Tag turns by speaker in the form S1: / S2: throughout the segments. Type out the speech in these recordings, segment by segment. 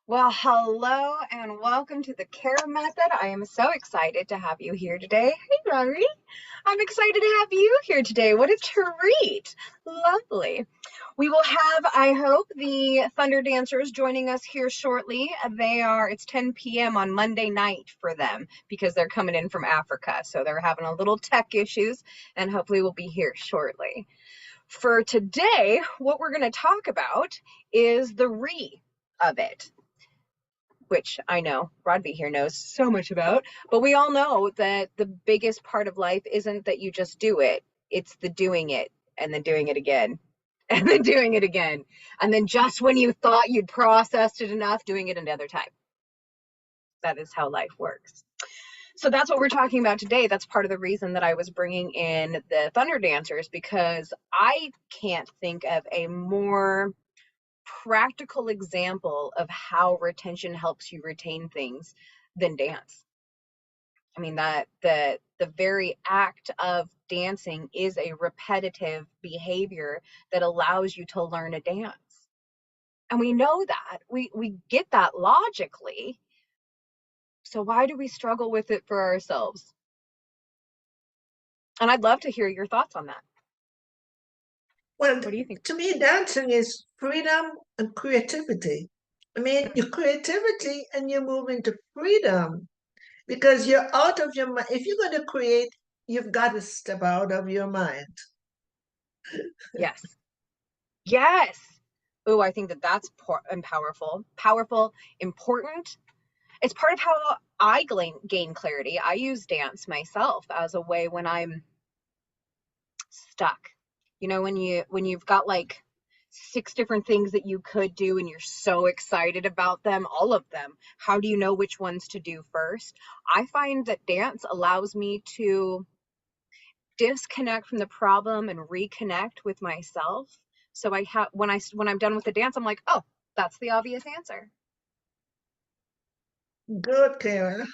S1: Well, hello and welcome to the Care Method. I am so excited to have you here today. Hey, Rory. I'm excited to have you here today. What a treat. Lovely. We will have, I hope, the Thunder Dancers joining us here shortly. It's 10 p.m. on Monday night for them because they're coming in from Africa. So they're having a little tech issues and hopefully will be here shortly. For today, what we're going to talk about is the re of it, which I know Radavie here knows so much about, but we all know that the biggest part of life isn't that you just do it, it's the doing it and then doing it again and then doing it again. And then just when you thought you'd processed it enough, doing it another time. That is how life works. So that's what we're talking about today. That's part of the reason that I was bringing in the Thunder Dancers, because I can't think of a more practical example of how retention helps you retain things than dance. I mean, that the very act of dancing is a repetitive behavior that allows you to learn a dance. And we know that. We get that logically. So why do we struggle with it for ourselves? And I'd love to hear your thoughts on that.
S2: Well,
S1: What do you think?
S2: to me, dancing is freedom and creativity. I mean, your creativity and you move into freedom because you're out of your mind. If you're going to create, you've got to step out of your mind.
S1: Yes. Yes. Oh, I think that that's powerful, important. It's part of how I gain clarity. I use dance myself as a way when I'm stuck. You know, when you've got like six different things that you could do and you're so excited about them, all of them. How do you know which ones to do first? I find that dance allows me to disconnect from the problem and reconnect with myself. So I have when I'm done with the dance, I'm like, oh, that's the obvious answer.
S2: Good, Karen.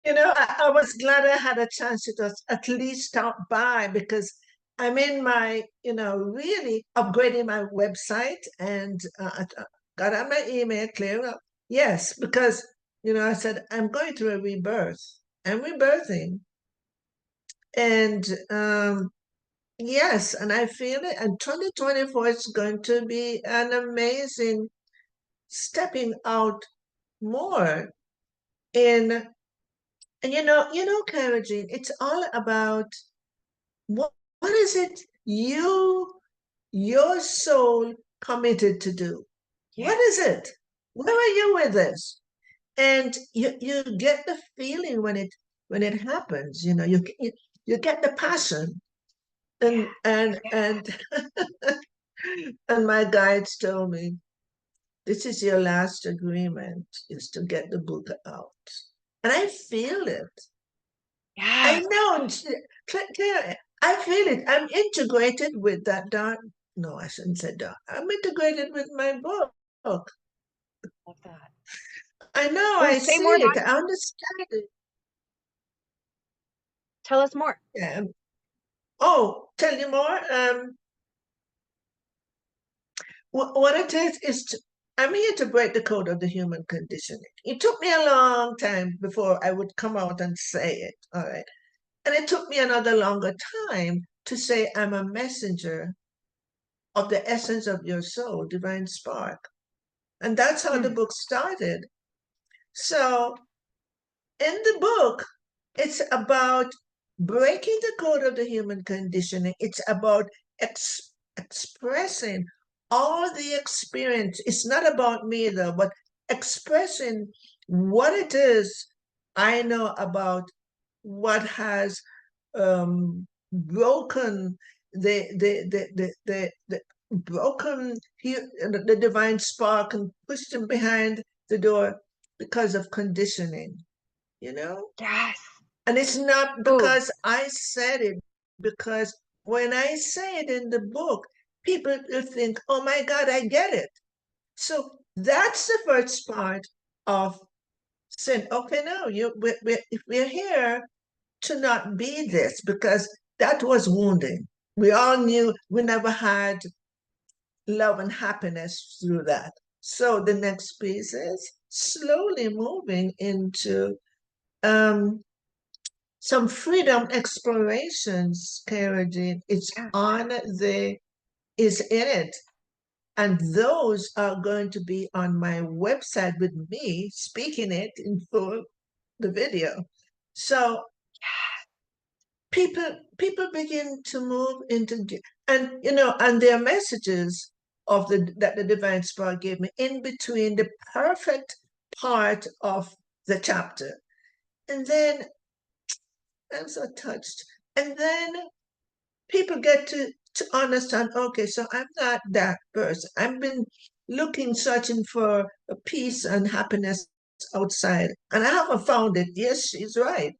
S2: I was glad I had a chance to just at least stop by because I'm in my, really upgrading my website and got on my email clear up. Yes, because, I said, I'm going through a rebirth. I'm rebirthing. And yes, and I feel it. And 2024 is going to be an amazing stepping out more in. And Cara Jean, it's all about what is it your soul committed to do?
S1: Yeah.
S2: What is it? Where are you with this? And you get the feeling when it happens. You get the passion. And
S1: Yeah.
S2: and
S1: Yeah.
S2: and and my guides told me this is your last agreement is to get the book out. And I feel it. I
S1: Yes.
S2: know. I feel it. I'm integrated with that dark. No, I shouldn't say dark. I'm integrated with my book.
S1: Love that.
S2: I know.
S1: Oh,
S2: I
S1: say
S2: see
S1: more.
S2: it. I understand it.
S1: Tell us more.
S2: Yeah. Oh, tell you more. What it is I'm here to break the code of the human conditioning. It took me a long time before I would come out and say it. All right. And it took me another longer time to say I'm a messenger of the essence of your soul, divine spark. And that's how the
S1: Hmm.
S2: book started. So in the book, it's about breaking the code of the human conditioning. It's about expressing all the experience. It's not about me though, but expressing what it is I know about what has broken the broken the divine spark and pushed him behind the door because of conditioning.
S1: Yes.
S2: And it's not
S1: Oh,
S2: because I said it, because when I say it in the book, people will think, oh my God, I get it. So that's the first part of saying, okay, no, if we're here to not be this, because that was wounding. We all knew we never had love and happiness through that. So the next piece is slowly moving into um, some freedom explorations, Kara Jean. It's
S1: Yeah.
S2: on the, is in it. And those are going to be on my website with me speaking it in full, the video. So people begin to move into, and and their messages of the that the divine spark gave me in between the perfect part of the chapter. And then I'm so touched. And then people get to understand, okay, so I'm not that person. I've been looking, searching for a peace and happiness outside, and I haven't found it. Yes, she's right.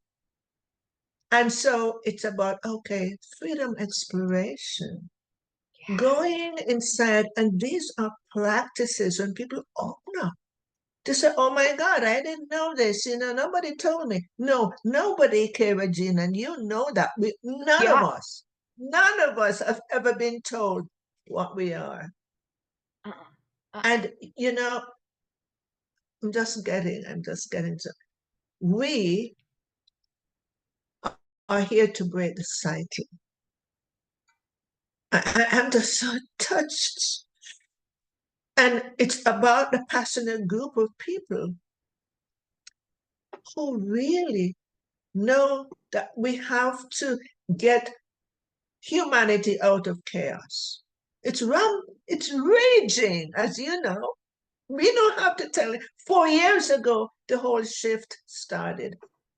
S2: And so it's about, okay, freedom exploration,
S1: Yes.
S2: going inside. And these are practices when people open up to say, oh my God, I didn't know this. Nobody told me. No, nobody, Kara Jean, and you know that.
S1: Yeah.
S2: None of us have ever been told what we are.
S1: Uh-uh. Uh-uh.
S2: And, I'm just getting to, we are here to break the cycle. I'm just so touched. And it's about the passionate group of people who really know that we have to get humanity out of chaos. It's raging, as you know. We don't have to tell it. 4 years ago, the whole shift started.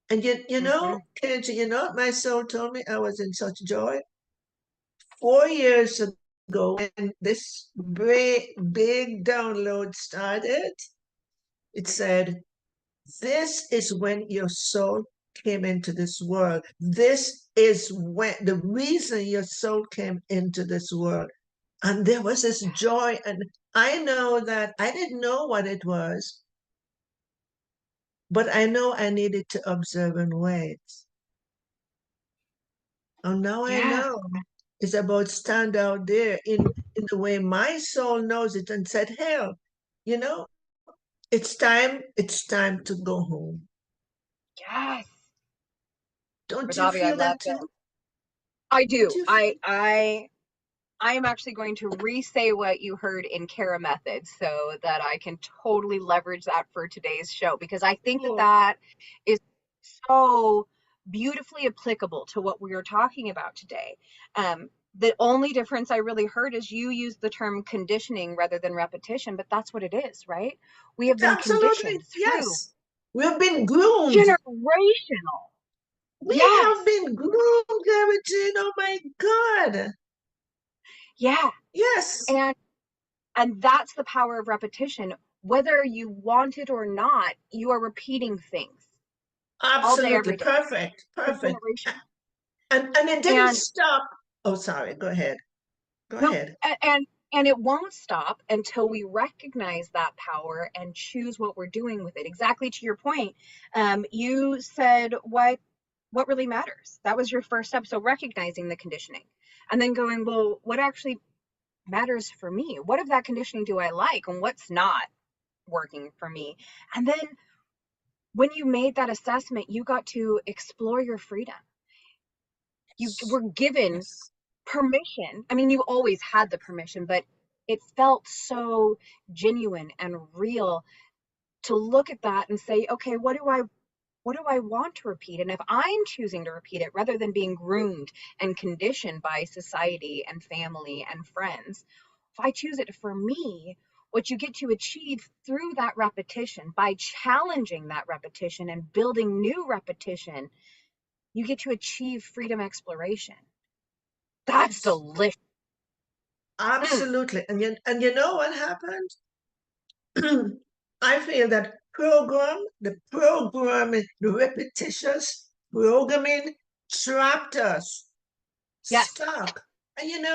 S2: And
S1: Mm-hmm.
S2: Kenji, my soul told me I was in such joy. 4 years ago, when this big download started, it said, this is when your soul came into this world. This is when the reason your soul came into this world. And there was this joy. And I know that I didn't know what it was, but I know I needed to observe and wait. And now I
S1: Yes.
S2: know it's about stand out there in the way my soul knows it and said, hell, you know, it's time to go home.
S1: Yes.
S2: Don't you
S1: Radavie, I
S2: feel
S1: love
S2: that
S1: it.
S2: too?
S1: I
S2: Don't
S1: do.
S2: you feel?
S1: I am actually going to re-say what you heard in TheCaraMethod so that I can totally leverage that for today's show because I think that
S2: Oh,
S1: that is so beautifully applicable to what we are talking about today. The only difference I really heard is you use the term conditioning rather than repetition, but that's what it is, right? We have been
S2: absolutely,
S1: conditioned through
S2: yes. We've been groomed.
S1: generational.
S2: We have
S1: Yes.
S2: been groomed, Gary. Oh my God.
S1: Yeah.
S2: Yes,
S1: And that's the power of repetition. Whether you want it or not, you are repeating things all day,
S2: absolutely.
S1: every day
S2: Perfect.
S1: for
S2: Perfect.
S1: generations.
S2: And it didn't
S1: And
S2: stop. Oh, sorry. Go ahead. Go
S1: no,
S2: ahead.
S1: and it won't stop until we recognize that power and choose what we're doing with it. Exactly to your point, you said what really matters. That was your first step. So recognizing the conditioning, and then going, well, what actually matters for me? What of that conditioning do I like, and what's not working for me? And then when you made that assessment, you got to explore your freedom. You
S2: Yes.
S1: were given
S2: Yes.
S1: permission. I mean, you always had the permission, but it felt so genuine and real to look at that and say, okay, what do I want to repeat? And if I'm choosing to repeat it rather than being groomed and conditioned by society and family and friends, if I choose it for me, what you get to achieve through that repetition by challenging that repetition and building new repetition, you get to achieve freedom exploration. That's
S2: Yes.
S1: delicious. Mm,
S2: Absolutely. And you know what happened? I feel that the programming, the repetitious programming trapped us,
S1: yes.
S2: stuck. And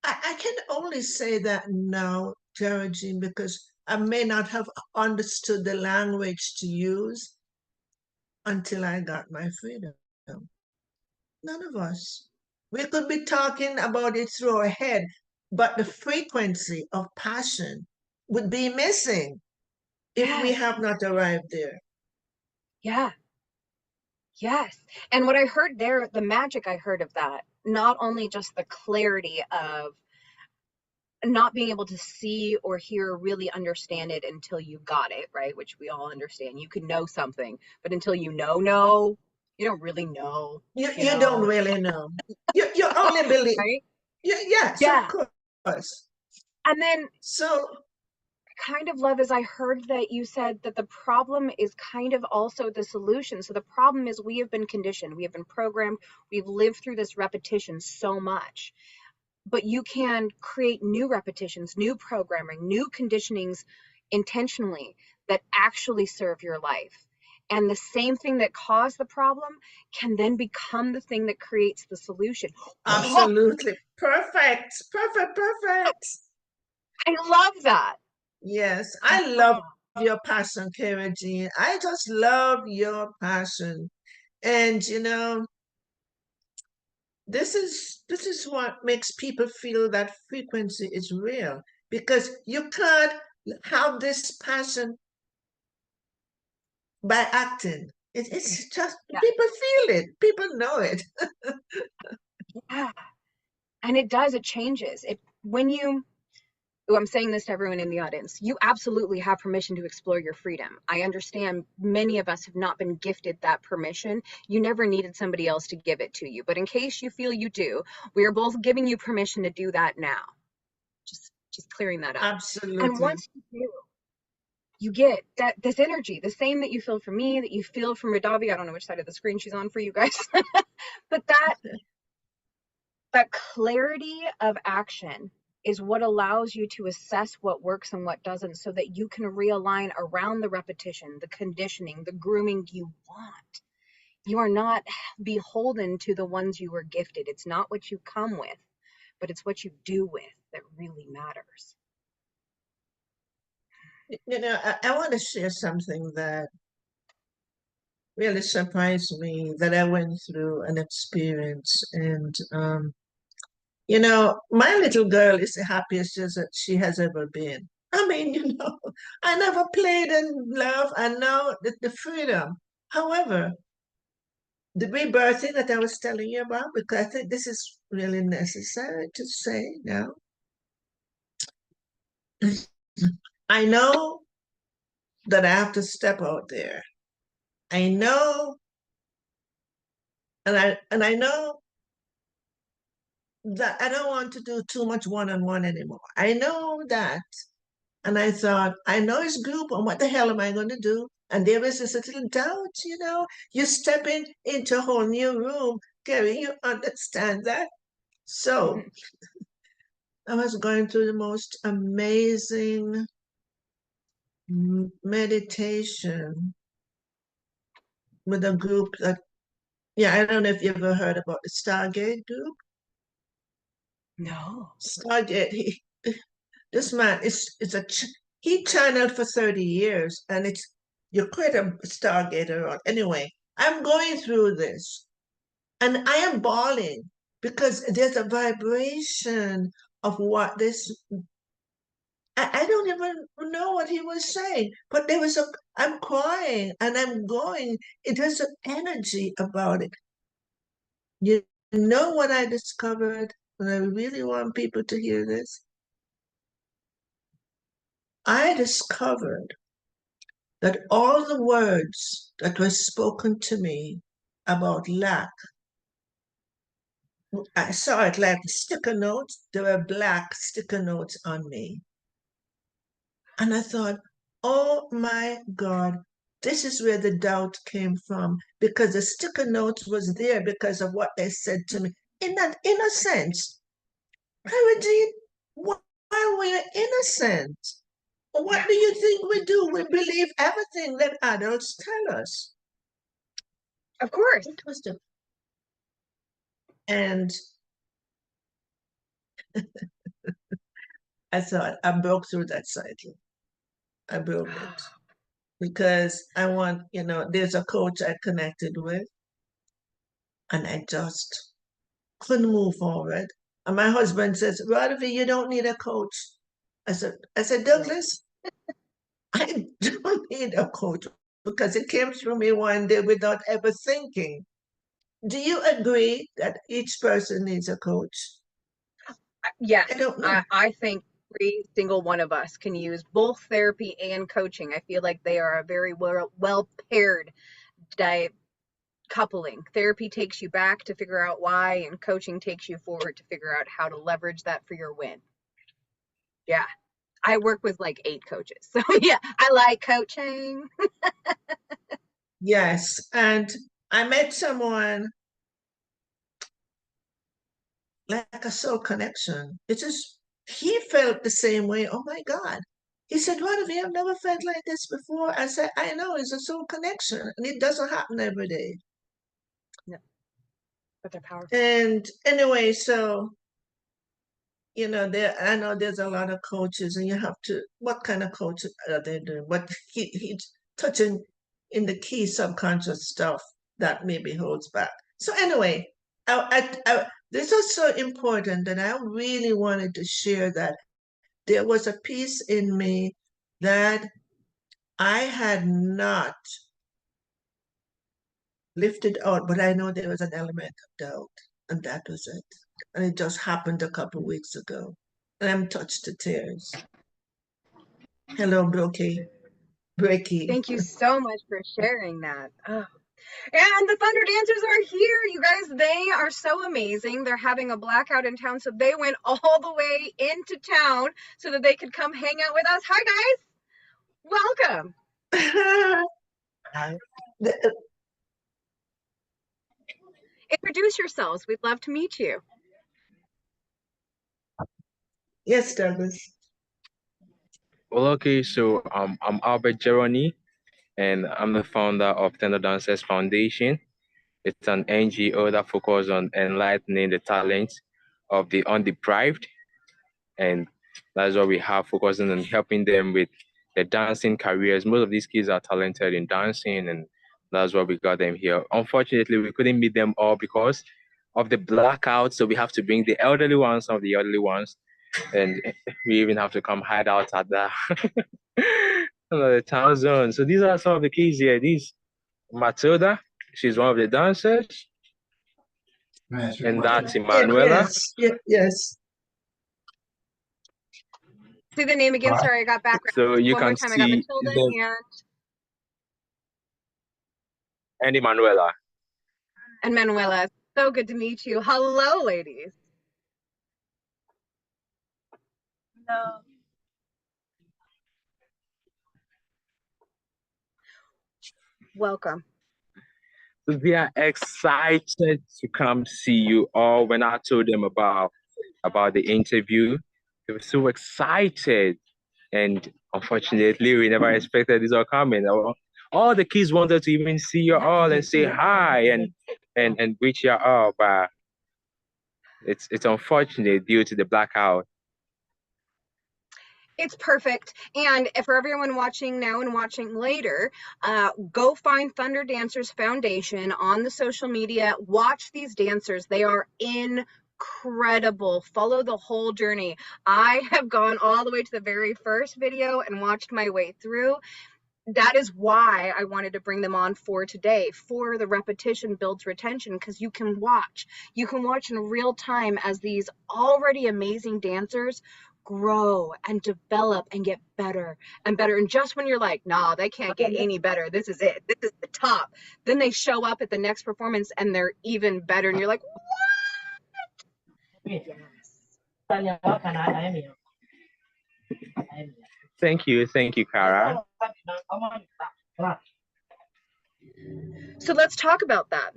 S2: I can only say that now, Geraldine, because I may not have understood the language to use until I got my freedom. None of us. We could be talking about it through our head. but the frequency of passion would be missing if we
S1: Yes.
S2: have not arrived there.
S1: Yeah. Yes. And what I heard there, the magic I heard of that, not only just the clarity of not being able to see or hear or really understand it until you got it, right? Which we all understand. You can know something, but until you know, you don't really know,
S2: You don't really know. You only believe.
S1: right?
S2: Yes, of
S1: Yeah.
S2: course.
S1: And then
S2: So
S1: kind of love is I heard that you said that the problem is kind of also the solution. So the problem is we have been conditioned, we have been programmed, we've lived through this repetition so much. But you can create new repetitions, new programming, new conditionings intentionally that actually serve your life. And the same thing that caused the problem can then become the thing that creates the solution. Oh,
S2: absolutely perfect, perfect, perfect.
S1: I love that.
S2: Yes, I love
S1: Oh,
S2: your passion, Kara Jean. I just love your passion. And this is what makes people feel that frequency is real because you can't have this passion by acting. It's just
S1: yeah,
S2: people feel it, people know it.
S1: yeah. And it does, it changes. It when you Oh, I'm saying this to everyone in the audience. You absolutely have permission to explore your freedom. I understand many of us have not been gifted that permission. You never needed somebody else to give it to you. But in case you feel you do, we are both giving you permission to do that now. Just clearing that up. And
S2: Absolutely.
S1: once you do, you get that this energy, the same that you feel from me, that you feel from Radavie. I don't know which side of the screen she's on for you guys, but that clarity of action is what allows you to assess what works and what doesn't so that you can realign around the repetition, the conditioning, the grooming you want. You are not beholden to the ones you were gifted. It's not what you come with, but it's what you do with that really matters.
S2: I want to share something that really surprised me that I went through an experience. And, my little girl is the happiest she has ever been. I mean, I never played in love and now the freedom. However, the rebirthing that I was telling you about, because I think this is really necessary to say now. I know that I have to step out there. I know, and I know that I don't want to do too much one-on-one anymore. I know that. And I thought, I know it's group, and what the hell am I going to do? And there was this little doubt, you're stepping into a whole new room. Gary, you understand that? So I was going through the most amazing meditation with a group that, yeah, I don't know if you ever heard about the Stargate group.
S1: No.
S2: Stargate, this man he channeled for 30 years and you're quite a stargater. Anyway, I'm going through this and I am bawling because there's a vibration of what this I don't even know what he was saying, but I'm crying and I'm going. It has an energy about it. You know what I discovered, and I really want people to hear this? I discovered that all the words that were spoken to me about lack, I saw it like sticker notes. There were black sticker notes on me. And I thought, oh my God, this is where the doubt came from because the sticker notes was there because of what they said to me. In a sense, Regine, while we're innocent, what
S1: Yeah,
S2: do you think we do? We believe everything that adults tell us.
S1: of course.
S2: It was the and I thought I broke through that cycle. I broke it because I want, there's a coach I connected with and I just couldn't move forward. And my husband says, Radavie, you don't need a coach. I said,
S1: Right.
S2: Douglas, I don't need a coach because it came through me one day without ever thinking. Do you agree that each person needs a coach? I
S1: Yes,
S2: don't know.
S1: I think every single one of us can use both therapy and coaching. I feel like they are a very well paired di coupling. Therapy takes you back to figure out why, and coaching takes you forward to figure out how to leverage that for your win. Yeah. I work with like 8 coaches. So yeah, I like coaching.
S2: Yes. And I met someone like a soul connection. It just, he felt the same way. Oh my God. He said, What have you never felt like this before? I said, I know, it's a soul connection. And it doesn't happen every day.
S1: No, but they're powerful.
S2: And anyway, so there I know there's a lot of coaches, and you have to, what kind of coach are they doing? But he's touching in the key subconscious stuff that maybe holds back. So anyway, this was so important that I really wanted to share that there was a piece in me that I had not lifted out, but I know there was an element of doubt, and that was it. And it just happened a couple of weeks ago. And I'm touched to tears. Hello, Brookie. Breaky.
S1: Thank you so much for sharing that. Oh. And the Thunder Dancers are here, you guys. They are so amazing. They're having a blackout in town, so they went all the way into town so that they could come hang out with us. Hi, guys. Welcome. Introduce yourselves. We'd love to meet you.
S2: Yes, Douglas.
S3: Well, okay, so I'm Albert Geroni, and I'm the founder of ThunderDancers Foundation. It's an NGO that focuses on enlightening the talents of the undeprived, and that's what we have, focusing on helping them with their dancing careers. Most of these kids are talented in dancing, and that's why we got them here. Unfortunately, we couldn't meet them all because of the blackout, so we have to bring the elderly ones, some of the elderly ones, and we even have to come hide out at the another town zone. So these are some of the kids here. These Matilda, she's one of the dancers, and that's Emanuela.
S2: Yes.
S1: Say the name again. Sorry, I got background.
S3: So you
S1: One more
S3: can
S1: time. I got
S3: see
S1: Matilda
S3: them and Emanuela.
S1: and Manuela. So good to meet you. Hello, ladies.
S4: No.
S1: Welcome.
S3: So they are excited to come see you all. When I told them about the interview, they were so excited. And unfortunately, we never expected this all coming. All the kids wanted to even see you all and say hi and reach you all, but it's unfortunate due to the blackout.
S1: It's perfect. And for everyone watching now and watching later, go find Thunder Dancers Foundation on the social media. Watch these dancers. They are incredible. Follow the whole journey. I have gone all the way to the very first video and watched my way through. That is why I wanted to bring them on for today. For the repetition builds retention, because you can watch in real time as these already amazing dancers grow and develop and get better and better. And just when you're like, nah, they can't get any better, this is it, this is the top, then they show up at the next performance and they're even better, and you're like, what? Yes.
S3: Thank you, Cara.
S1: So let's talk about that.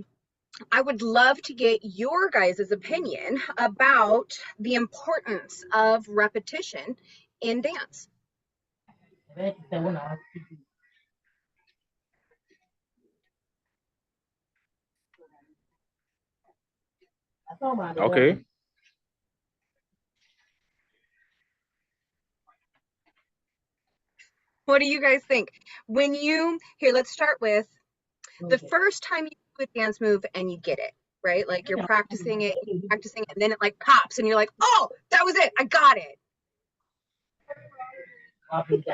S1: I would love to get your guys' opinion about the importance of repetition in dance.
S3: Okay.
S1: What do you guys think? Let's start with the first time you do a dance move and you get it, right? Like you're practicing it, and then it like pops and you're like, oh, that was it, I got it.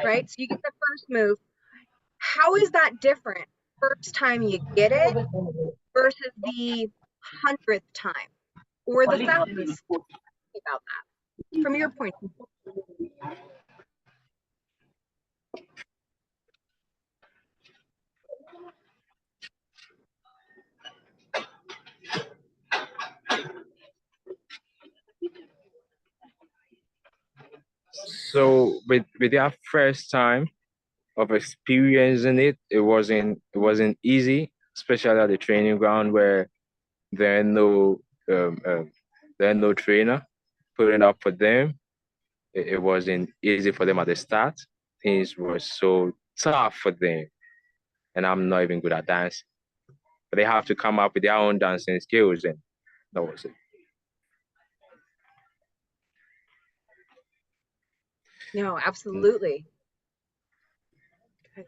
S1: Right? So you get the first move. How is that different first time you get it versus the 100th time or the 1,000th? About that from your point of view.
S3: So with that first time of experiencing it, it wasn't easy, especially at the training ground where there are no there are no trainer putting up for them. It wasn't easy for them at the start. Things were so tough for them, and I'm not even good at dance. But they have to come up with their own dancing skills, and that was it.
S1: No, absolutely. Okay.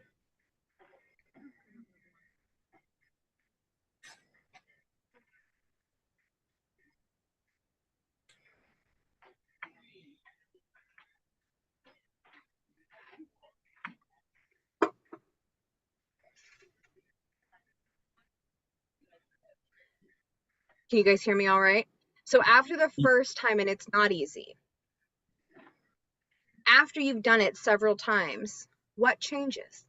S1: Can you guys hear me all right? So after the first time, and it's not easy, after you've done it several times, what changes?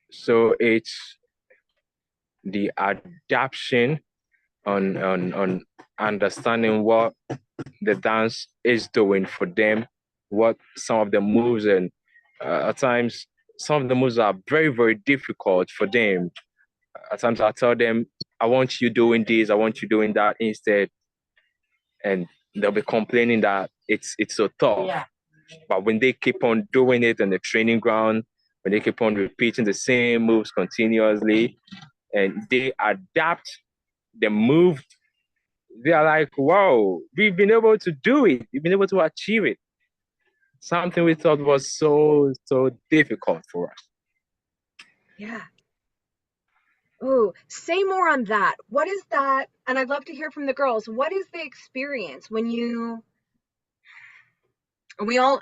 S3: So it's the adaptation on understanding what the dance is doing for them, what some of the moves, and at times some of the moves are very, very difficult for them. At times I tell them, I want you doing this, I want you doing that instead, and they'll be complaining that it's so tough. Yeah. But when they keep on doing it on the training ground, when they keep on repeating the same moves continuously, and they adapt the move, they are like, wow, we've been able to do it. We've been able to achieve it. Something we thought was so difficult for us.
S1: Yeah. Oh, say more on that. What is that? And I'd love to hear from the girls. What is the experience when you, we all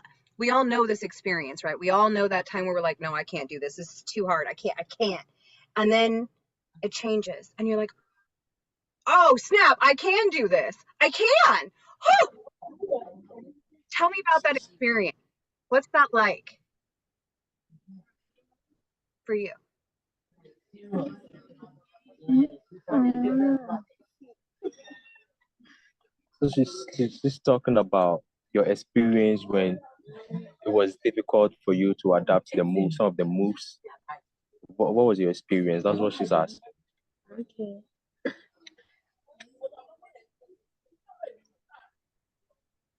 S1: know this experience, right? We all know that time where we're like, no, I can't do this. This is too hard. I can't. And then it changes and you're like, oh, snap, I can do this. I can. Oh! Tell me about that experience. What's that like for you?
S3: So she's talking about your experience when it was difficult for you to adapt to the moves, some of the moves. What was your experience? That's what she's asking.
S4: Okay.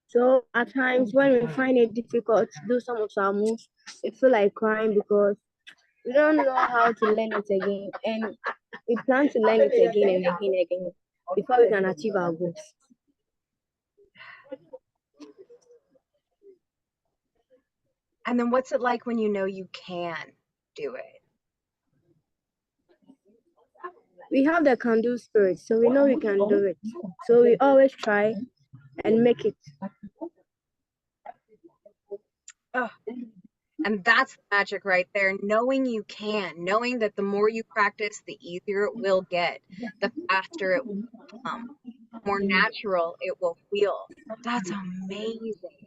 S4: So at times when we find it difficult to do some of our moves, we feel like crying because we don't know how to learn it again, and we plan to learn it again and again and again before we can achieve our goals.
S1: And then what's it like when you know you can do it?
S4: We have the can-do spirit, so we know we can do it. So we always try and make it.
S1: Oh, and that's magic right there. Knowing you can, knowing that the more you practice, the easier it will get, the faster it will come, the more natural it will feel. That's amazing.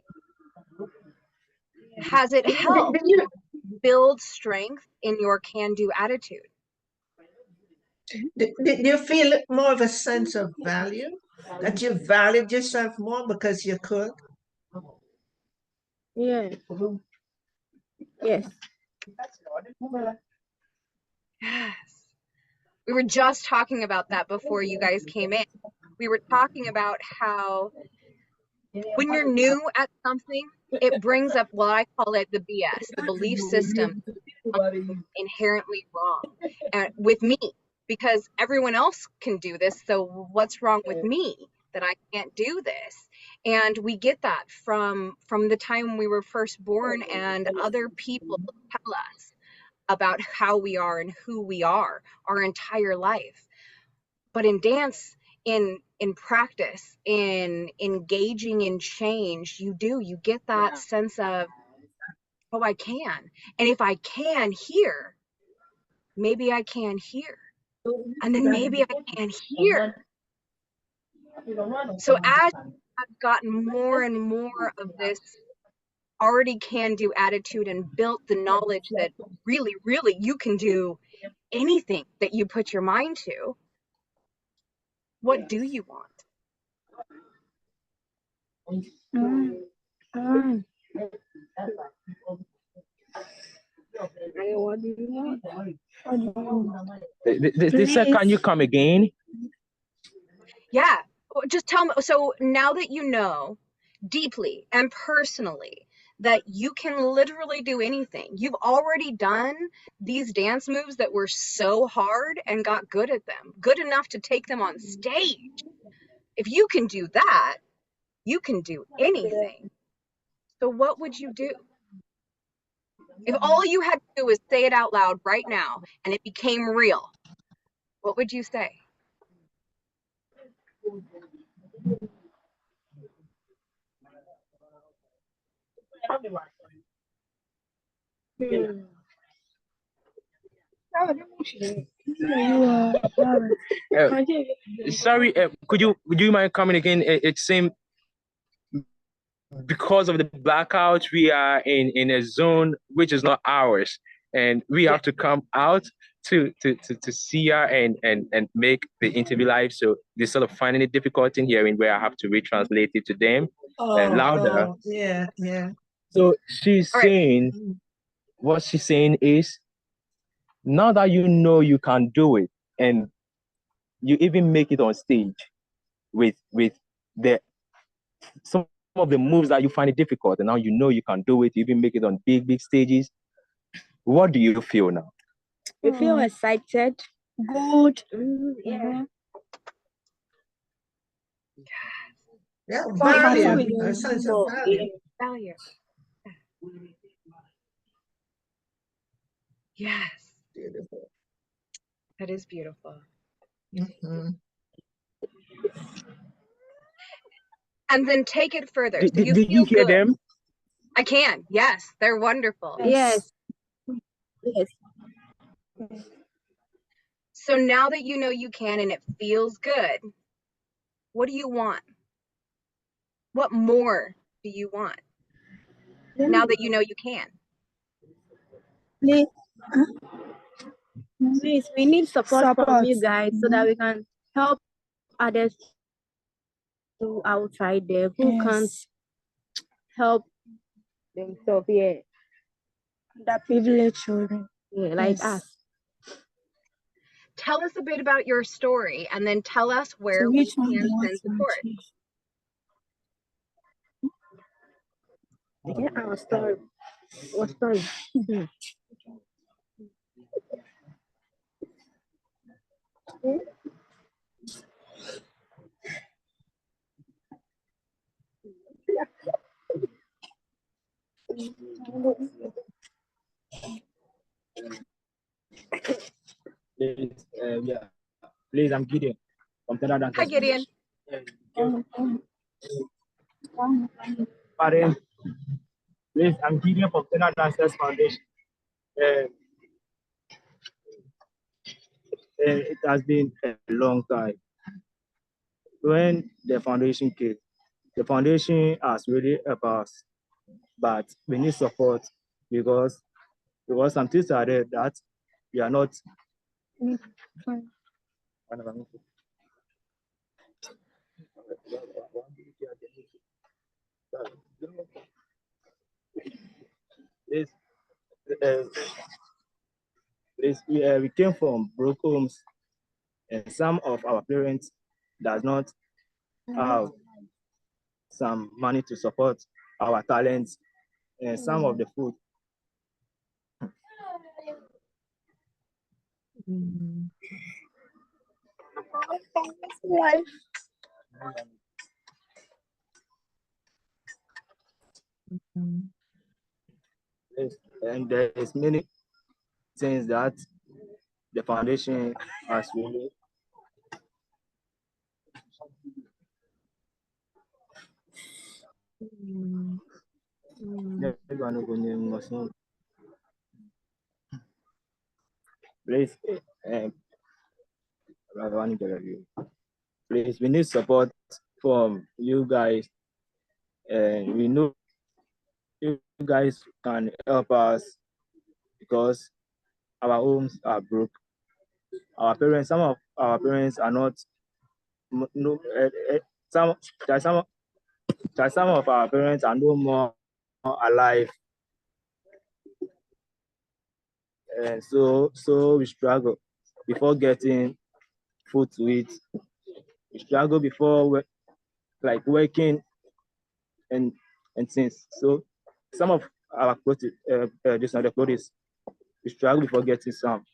S1: Has it helped build strength in your can-do attitude?
S2: Did you feel more of a sense of value? That you valued yourself more because you could?
S4: Yeah. Yes.
S1: Yes. We were just talking about that before you guys came in. We were talking about how when you're new at something, it brings up, well, I call it the BS, the belief system, inherently wrong with me, because everyone else can do this. So what's wrong with me that I can't do this? And we get that from the time we were first born, and other people tell us, about how we are and who we are our entire life. But in dance, in practice, in engaging in change, you get that sense of, oh, I can. And if I can here, maybe I can here. And then maybe I can here. So as I've gotten more and more of this already can do attitude and built the knowledge that really, really you can do anything that you put your mind to, what do you want?
S4: What do you want?
S3: They said, can you come again?
S1: Yeah, just tell me. So now that you know deeply and personally that you can literally do anything, you've already done these dance moves that were so hard and got good at them, good enough to take them on stage. If you can do that, you can do anything. So what would you do? If all you had to do was say it out loud right now and it became real, what would you say?
S3: Sorry, would you mind coming again? It seemed because of the blackout, we are in a zone which is not ours, and we have to come out to see her and make the interview live. So they're sort of finding it difficult in hearing, where I have to retranslate it to them louder.
S2: Yeah.
S3: So she's saying, what she's saying is, now that you know you can do it, and you even make it on stage with the some of the moves that you find it difficult, and now you know you can do it, you even make it on big stages. What do you feel now?
S4: You feel excited, good. Yeah.
S2: Yeah, value. A sense of value.
S1: Value. Yes.
S2: Beautiful.
S1: That is beautiful.
S2: Mm-hmm.
S1: And then take it further.
S3: Did you hear them?
S1: I can. Yes, they're wonderful.
S4: Yes.
S1: So now that you know you can and it feels good, what do you want? What more do you want now that you know you can?
S4: Please, we need support from you guys so that we can help others who outside there who can't help themselves. Yeah. The privileged children. Yeah, like us.
S1: Tell us a bit about your story and then tell us where we can send support.
S4: Yeah, our story. What story?
S5: Please, I'm Gideon from ThunderDancers.
S1: Hi, Gideon.
S5: Pardon. Please, I'm Gideon from ThunderDancers Foundation. It has been a long time. When the foundation came, the foundation has really helped us, but we need support because some things are there that we are not. We came from broke homes, and some of our parents does not have some money to support our talents and some of the food. And there is many things that the foundation has really please, please, we need support from you guys, and we know you guys can help us because our homes are broke. Our parents, some of our parents are not no some there some of our parents are no more alive, and so we struggle before getting food to eat. We struggle before like working and things. So some of our clothes, this other clothes, we struggle before getting some.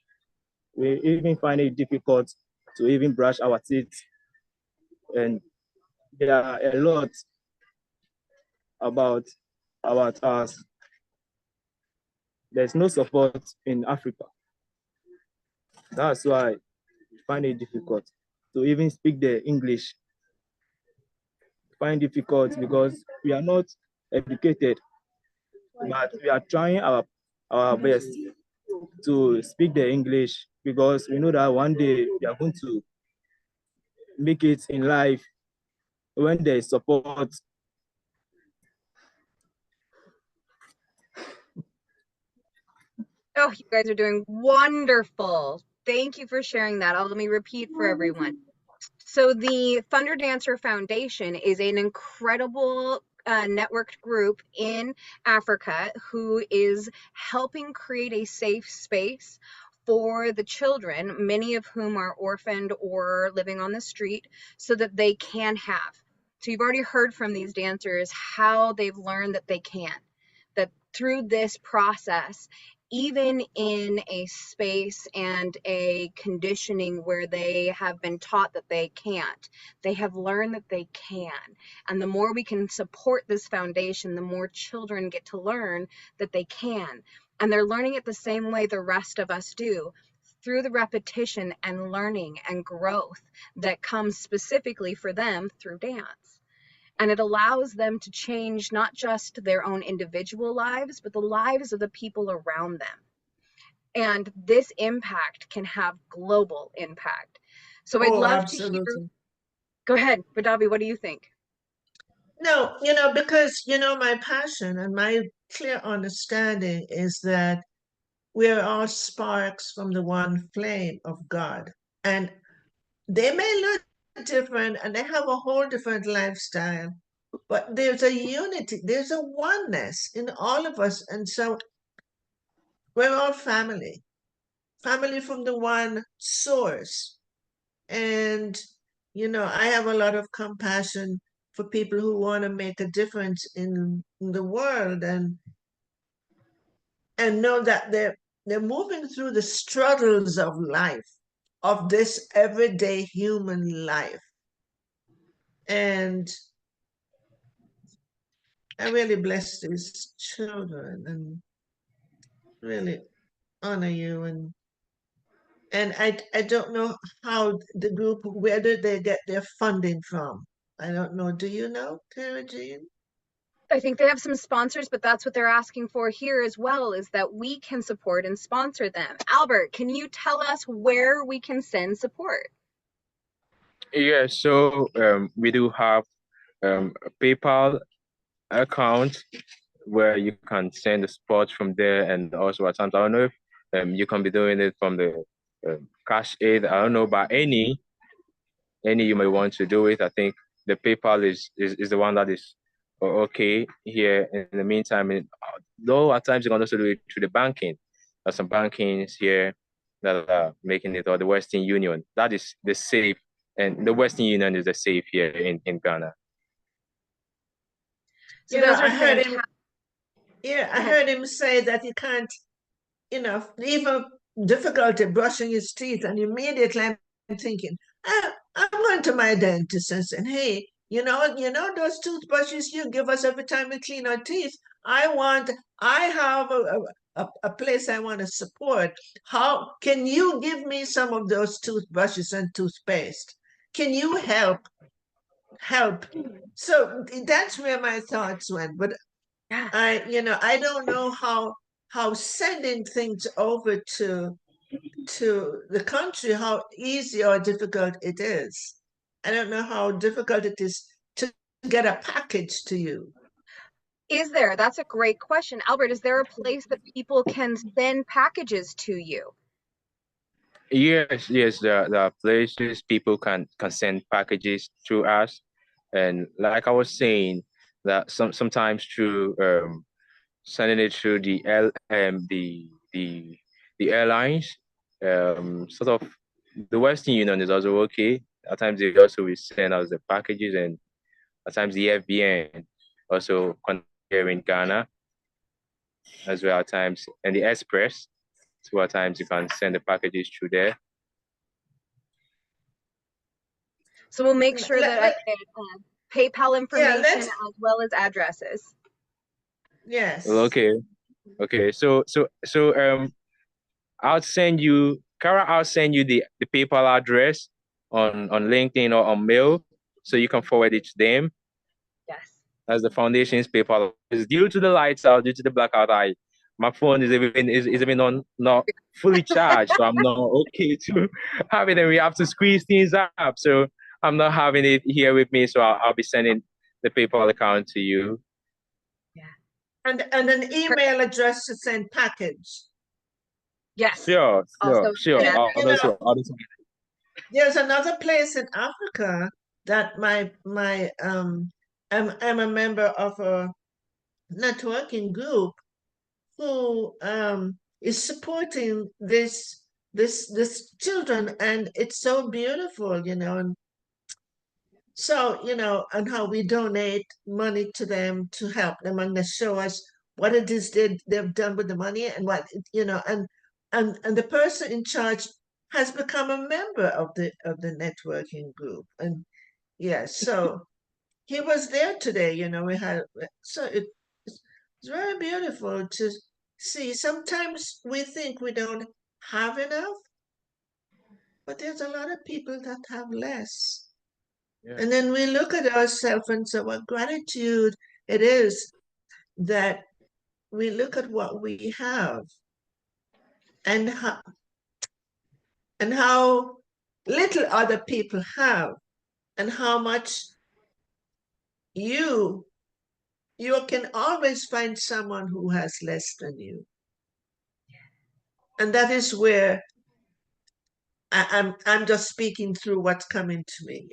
S5: We even find it difficult to even brush our teeth, and there are a lot about us. There's no support in Africa. That's why we find it difficult to even speak the English. Find difficult because we are not educated, but we are trying our best to speak the English because we know that one day we are going to make it in life when there is support.
S1: Oh, you guys are doing wonderful. Thank you for sharing that. Let me repeat for everyone. So the Thunder Dancer Foundation is an incredible networked group in Africa who is helping create a safe space for the children, many of whom are orphaned or living on the street, so that they can have. So you've already heard from these dancers how they've learned that they can, that through this process, even in a space and a conditioning where they have been taught that they can't, they have learned that they can. And the more we can support this foundation, the more children get to learn that they can. And they're learning it the same way the rest of us do, through the repetition and learning and growth that comes specifically for them through dance. And it allows them to change not just their own individual lives, but the lives of the people around them. And this impact can have global impact. So I'd love to hear. Go ahead, Radavie, what do you think?
S2: No, because, my passion and my clear understanding is that we're all sparks from the one flame of God. And they may look different and they have a whole different lifestyle, but there's a unity, there's a oneness in all of us. And so we're all family from the one source. And, I have a lot of compassion for people who want to make a difference in the world and know that they're moving through the struggles of life, of this everyday human life. And I really bless these children and really honor you. And I don't know how the group, where do they get their funding from? I don't know. Do you know, Tara Jean?
S1: I think they have some sponsors, but that's what they're asking for here as well, is that we can support and sponsor them. Albert, can you tell us where we can send support?
S3: Yeah, so we do have a PayPal account where you can send the support from there, and also at times I don't know if you can be doing it from the cash aid. I don't know, but any you may want to do it. I think the PayPal is the one that is okay here. In the meantime, though at times you can also do it through the banking. There's some bankings here that are making it, or the Western Union. That is the safe, and the Western Union is the safe here in Ghana.
S1: So those are fantastic.
S2: I heard him say that he can't, even difficulty brushing his teeth, and immediately I'm thinking, I'm going to my dentist and saying, hey, those toothbrushes you give us every time we clean our teeth. I have a place I want to support. How can you give me some of those toothbrushes and toothpaste? Can you help? So that's where my thoughts went. But
S1: Yeah.
S2: I don't know how sending things over to the country, how easy or difficult it is. I don't know how difficult it is to get a package to you.
S1: That's a great question. Albert, is there a place that people can send packages to you?
S3: Yes, yes, there are places people can send packages to us, and like I was saying, that sometimes through sending it through the airlines, sort of the Western Union is also okay. At times they also will send us the packages, and at times the FBN also here in Ghana as well at times, and the Express. So at times you can send the packages through there.
S1: So we'll make sure that I get PayPal information as well as addresses.
S2: Yes.
S3: Okay. So I'll send you, Cara. I'll send you the PayPal address on LinkedIn or on mail, so you can forward it to them.
S1: Yes.
S3: As the foundation's PayPal is due to the lights out, due to the blackout, my phone is even not fully charged, so I'm not okay to have it, and we have to squeeze things up. So I'm not having it here with me, so I'll be sending the PayPal account to you.
S1: Yeah.
S2: And an email address to send package.
S1: Yes.
S3: Sure.
S2: There's another place in Africa that I'm a member of a networking group who is supporting this children, and it's so beautiful, and so and how we donate money to them to help them, and they show us what it is they've done with the money, and what and the person in charge has become a member of the networking group. And yes, so he was there today. We had, so it's very beautiful to see. Sometimes we think we don't have enough, but there's a lot of people that have less. Yeah. And then we look at ourselves and say, what gratitude it is that we look at what we have, and how little other people have, and how much you can always find someone who has less than you. And that is where I'm just speaking through what's coming to me.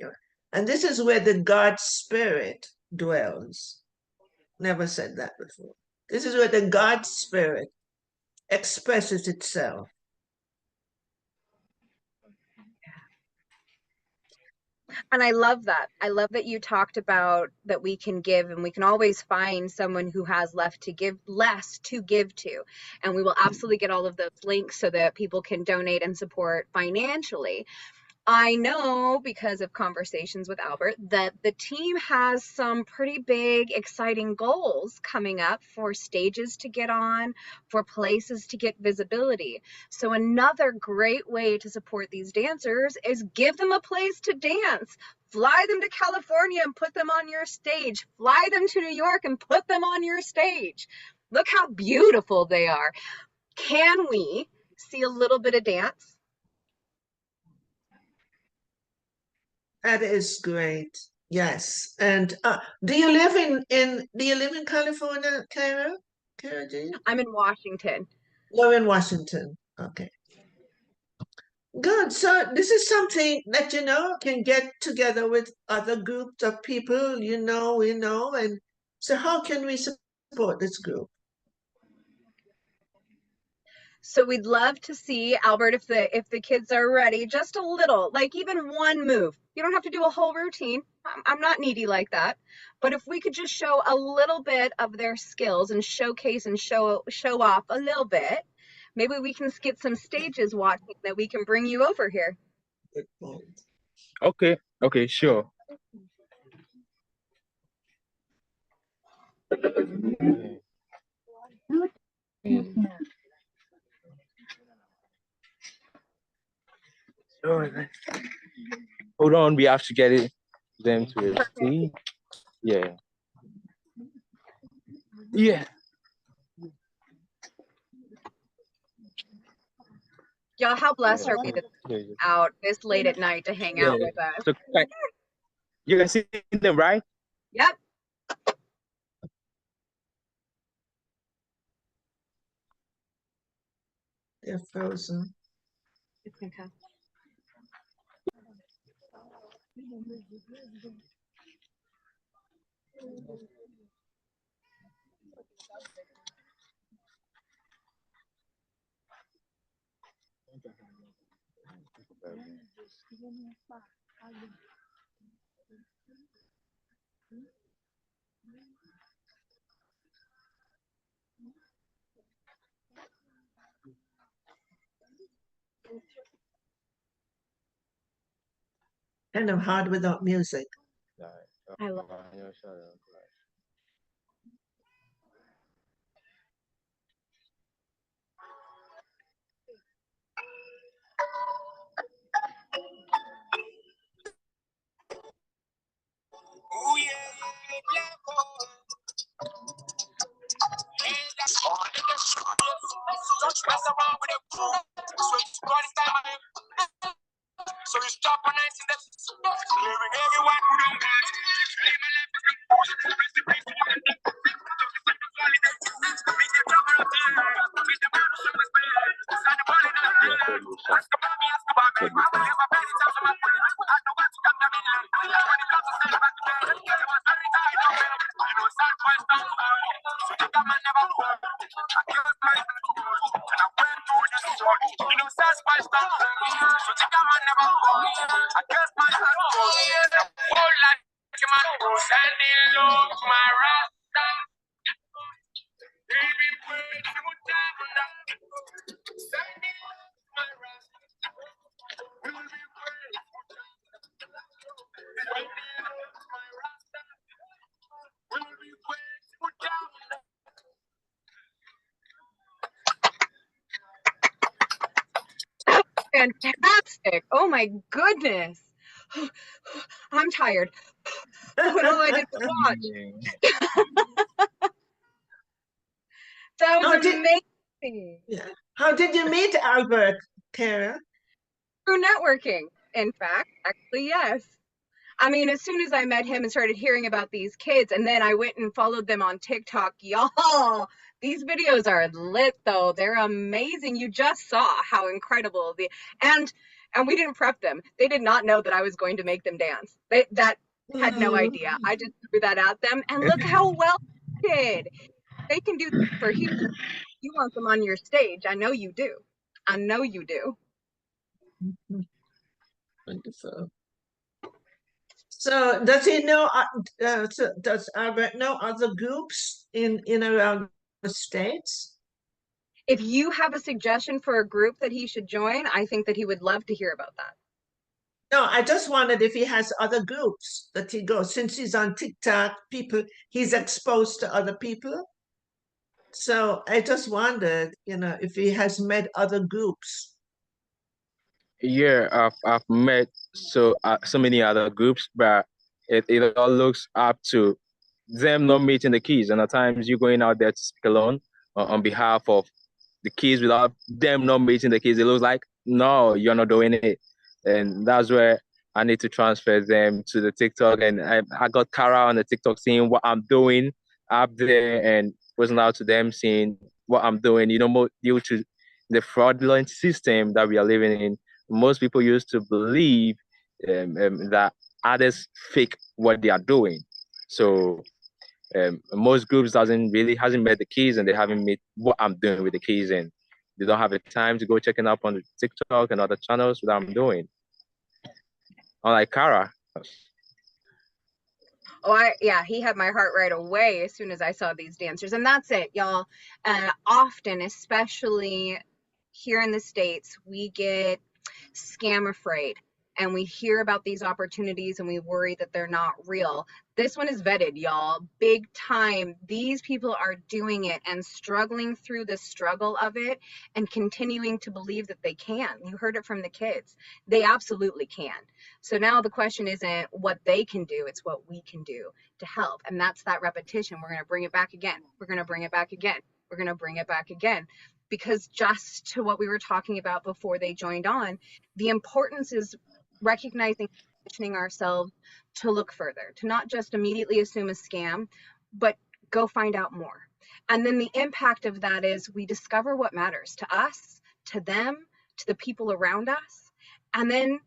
S2: And this is where the God Spirit dwells. Never said that before. This is where the God Spirit expresses itself.
S1: And I love that. I love that you talked about that we can give, and we can always find someone who has less to give to. And we will absolutely get all of those links so that people can donate and support financially. I know, because of conversations with Albert, that the team has some pretty big, exciting goals coming up for stages to get on, for places to get visibility. So another great way to support these dancers is give them a place to dance. Fly them to California and put them on your stage. Fly them to New York and put them on your stage. Look how beautiful they are. Can we see a little bit of dance?
S2: That is great. Yes. And do you live in California, Cara? Cara, do you?
S1: I'm in Washington.
S2: You're in Washington. Okay. Good. So this is something that can get together with other groups of people, we know. And so how can we support this group?
S1: So we'd love to see, Albert, if the kids are ready, just a little, like even one move. You don't have to do a whole routine. I'm not needy like that. But if we could just show a little bit of their skills and showcase and show off a little bit, maybe we can skip some stages watching that we can bring you over here.
S2: Good point.
S3: Okay, sure. Hold on, we have to get them to a stage. Yeah. Yeah.
S1: Y'all, how blessed are we that out this late at night to hang out with us?
S3: So you can see them, right?
S1: Yep.
S2: They're frozen.
S1: It's gonna come.
S2: Kind of hard without music.
S1: I love it.
S6: So you stop on nights in the clearing everyone who don't want to live my life as a rest in peace to one that meet the drummer of the air, meet the man who sung the spell, sign the ball in the air, ask about me, I will have a penny times on my way, I know what to come down in land, when it comes to stand back to bed, it was very tight on me, you know, sad boys don't fall, so that man never fall, I killed my and I went through the sword, you know, sad boys don't fall, so that man never fall, I guess my heart goes, whole life, man, standing low, my rasta, baby, wait, you down, standing low, my rasta, will be wait, standing low, my rasta, will be wait, you down.
S1: Fantastic. Oh my goodness. I'm tired. What all I did was watch. That was amazing.
S2: How did you meet Albert, Kara?
S1: Through networking, in fact. Actually, yes. I mean, as soon as I met him and started hearing about these kids, and then I went and followed them on TikTok, y'all, these videos are lit though. They're amazing. You just saw how incredible and we didn't prep them. They did not know that I was going to make them dance. They had no idea. I just threw that at them, and look how well they did. They can do that for Houston. You want them on your stage. I know you do. I know you do.
S2: Wonderful. So does he know, does Albert know other groups in around the States?
S1: If you have a suggestion for a group that he should join, I think that he would love to hear about that.
S2: No, I just wondered if he has other groups that he goes, since he's on TikTok, he's exposed to other people. So I just wondered, if he has met other groups.
S3: Yeah, I've met so many other groups, but it all looks up to them not meeting the keys, and at times you're going out there to speak alone on behalf of the keys without them not meeting the keys. It looks like no, you're not doing it, and that's where I need to transfer them to the TikTok, and I got Kara on the TikTok seeing what I'm doing up there and posting out to them seeing what I'm doing. Due to the fraudulent system that we are living in, most people used to believe that others fake what they are doing. So most groups hasn't met the keys, and they haven't met what I'm doing with the keys, and they don't have the time to go checking up on the TikTok and other channels what I'm doing. Unlike Kara.
S1: Yeah, he had my heart right away as soon as I saw these dancers. And that's it, y'all. Often, especially here in the States, we get scam afraid. and we hear about these opportunities and we worry that they're not real. This one is vetted, y'all, big time. These people are doing it and struggling through the struggle of it and continuing to believe that they can. You heard it from the kids. They absolutely can. So now the question isn't what they can do, it's what we can do to help. And that's that repetition. We're going to bring it back again. We're going to bring it back again. We're going to bring it back again. Because just to what we were talking about before they joined on, the importance is recognizing, positioning ourselves to look further, to not just immediately assume a scam, but go find out more. And then the impact of that is we discover what matters to us, to them, to the people around us. And then,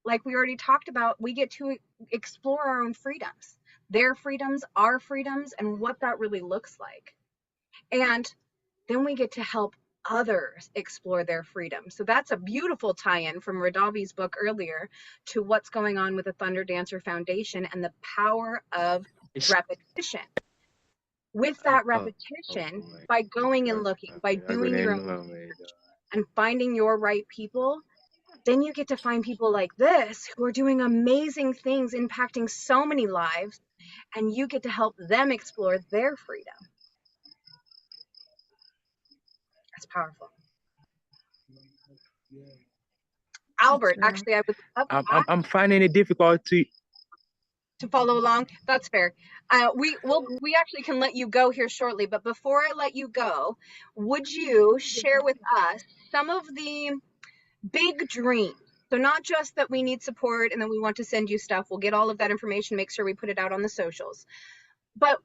S1: like we already talked about, we get to explore our own freedoms, their freedoms, our freedoms, and what that really looks like. And then we get to help others explore their freedom. So that's a beautiful tie-in from Radavie's book earlier to what's going on with the Thunder Dancer Foundation and the power of repetition. With that repetition, by going and looking, by doing your own and finding your right people, then you get to find people like this who are doing amazing things, impacting so many lives, and you get to help them explore their freedom. That's powerful. Albert, actually, I would love
S3: I'm finding it difficult to
S1: follow along. That's fair. We actually can let you go here shortly, but before I let you go, would you share with us some of the big dreams? So not just that we need support and then we want to send you stuff. We'll get all of that information, make sure we put it out on the socials. But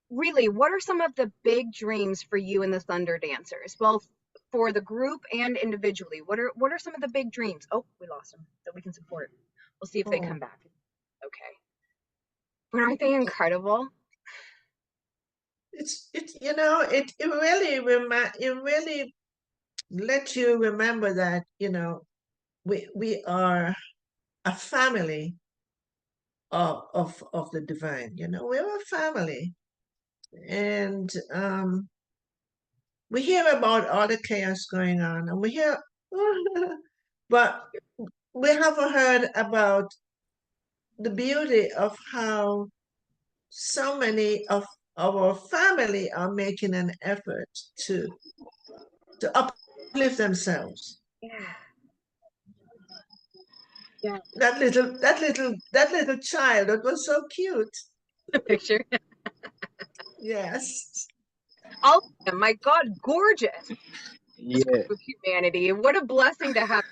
S1: really, what are some of the big dreams for you and the Thunder Dancers? Well, for the group and individually, what are some of the big dreams? Oh, we lost them that we can support. We'll see if they come back. Okay. But aren't they incredible?
S2: It's it really lets you remember that we are a family of the divine. We're a family, and we hear about all the chaos going on, and we hear, but we haven't heard about the beauty of how so many of our family are making an effort to uplift themselves.
S1: Yeah. Yeah.
S2: That little child, that was so cute.
S1: The picture.
S2: Yes.
S1: All of them, my God, gorgeous.
S3: yeah.
S1: With humanity. What a blessing to have.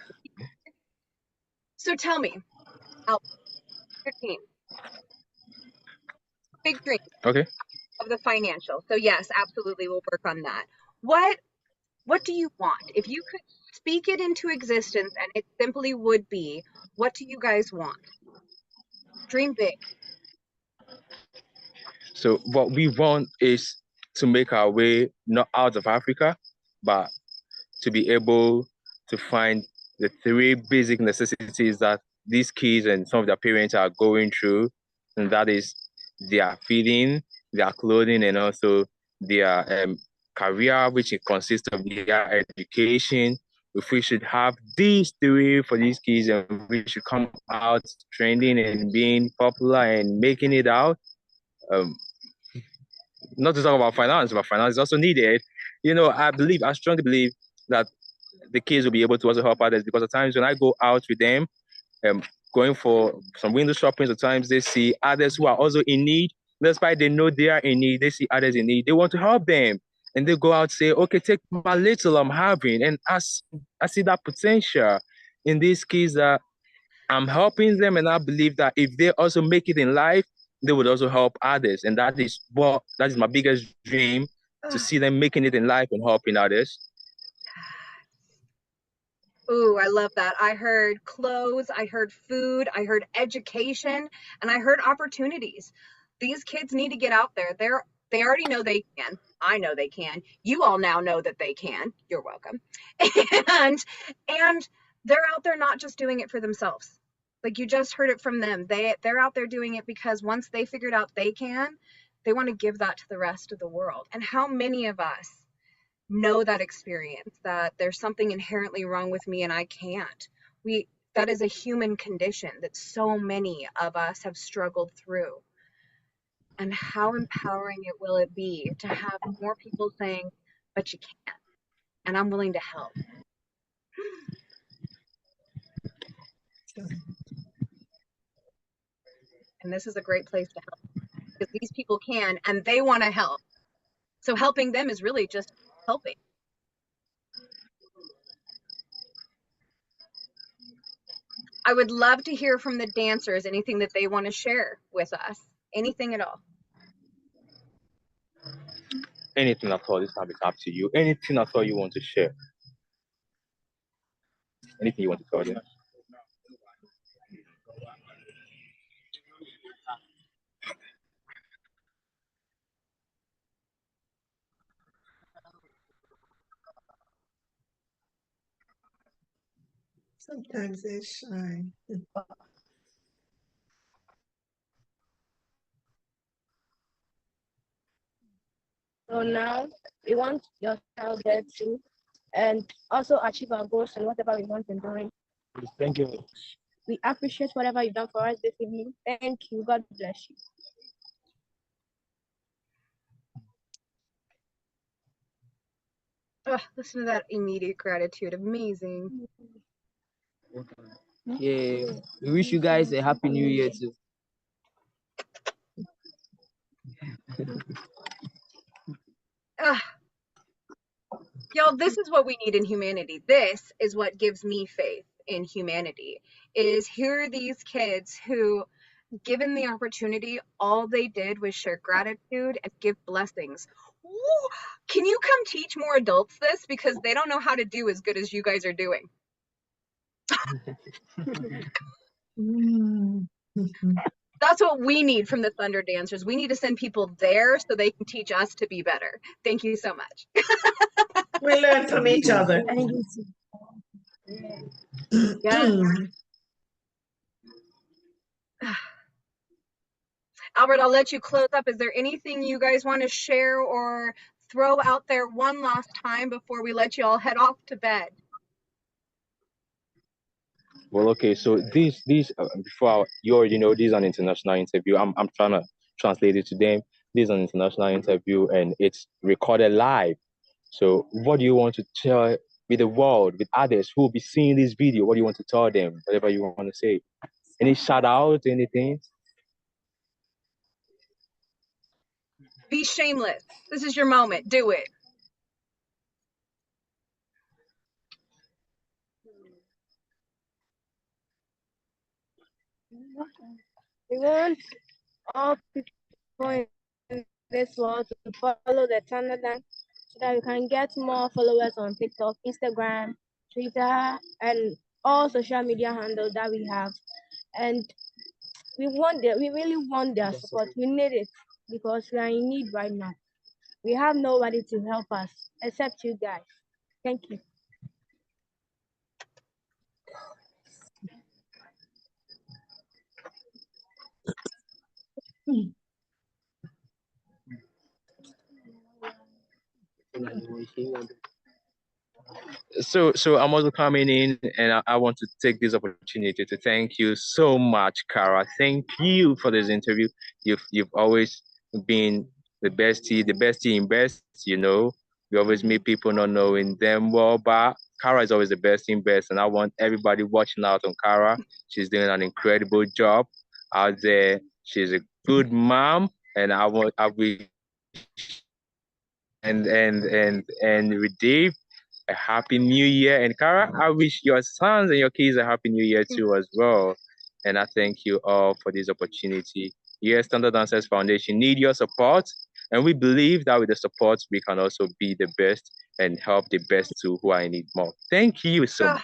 S1: So tell me, Albert, your team. Big dream.
S3: Okay.
S1: Of the financial. So yes, absolutely, we'll work on that. What do you want? If you could speak it into existence and it simply would be, what do you guys want? Dream big.
S3: So what we want is to make our way not out of Africa, but to be able to find the 3 basic necessities that these kids and some of their parents are going through, and that is their feeding, their clothing, and also their career, which consists of their education. If we should have these 3 for these kids, and we should come out trending and being popular and making it out. Not to talk about finance, but finance is also needed. I strongly believe that the kids will be able to also help others, because at times when I go out with them, going for some window shopping, at times they see others who are also in need. Despite they know they are in need, they see others in need. They want to help them. And they go out and say, okay, take my little I'm having. And I see that potential in these kids that I'm helping them. And I believe that if they also make it in life, they would also help others. And that is my biggest dream, to see them making it in life and helping others.
S1: Ooh, I love that. I heard clothes, I heard food, I heard education, and I heard opportunities. These kids need to get out there. They already know they can. I know they can. You all now know that they can. You're welcome. And they're out there not just doing it for themselves. Like you just heard it from them. They're out there doing it because once they figured out they can, they want to give that to the rest of the world. And how many of us know that experience, that there's something inherently wrong with me and I can't? That is a human condition that so many of us have struggled through. And how empowering will it be to have more people saying, but you can't, and I'm willing to help. And this is a great place to help, because these people can, and they want to help. So helping them is really just helping. I would love to hear from the dancers, anything that they want to share with us, anything at all.
S3: Anything at all, this time it's up to you. Anything at all you want to share. Anything you want to tell them.
S2: Sometimes they're shy.
S4: So now we want your child there too, and also achieve our goals and whatever we want in doing.
S5: Thank you.
S4: We appreciate whatever you've done for us this evening. Thank you. God bless you.
S1: Oh, listen to that immediate gratitude. Amazing.
S7: Yeah, we wish you guys a happy new year too.
S1: Y'all, this is what we need in humanity. This is what gives me faith in humanity, is here are these kids who, given the opportunity, all they did was share gratitude and give blessings. Woo! Can you come teach more adults this? Because they don't know how to do as good as you guys are doing. That's what we need from the Thunder Dancers. We need to send people there so they can teach us to be better. Thank you so much.
S2: We learn from each other.
S1: Yes. Albert, I'll let you close up. Is there anything you guys want to share or throw out there one last time before we let you all head off to bed?
S3: Well, okay, so these before you already know, this is an international interview. I'm trying to translate it to them. This is an international interview and it's recorded live. So what do you want to tell with the world, with others who will be seeing this video? What do you want to tell them? Whatever you want to say. Any shout out, anything?
S1: Be shameless. This is your moment. Do it.
S4: We want all people in this world to follow the Thunder Dance so that we can get more followers on TikTok, Instagram, Twitter, and all social media handles that we have. And we really want their support. We need it because we are in need right now. We have nobody to help us except you guys. Thank you.
S3: So I'm also coming in and I want to take this opportunity to thank you so much, Kara. Thank you for this interview. You've always been the bestie in best, you know. We always meet people not knowing them well, but Kara is always the best in best, and I want everybody watching out on Kara. She's doing an incredible job out there. She's a good mom, and I wish and Radavie a happy new year. And Kara, I wish your sons and your kids a happy new year too as well. And I thank you all for this opportunity. Yes, Thunder Dancers Foundation need your support. And we believe that with the support, we can also be the best and help the best too who are in need more. Thank you so much.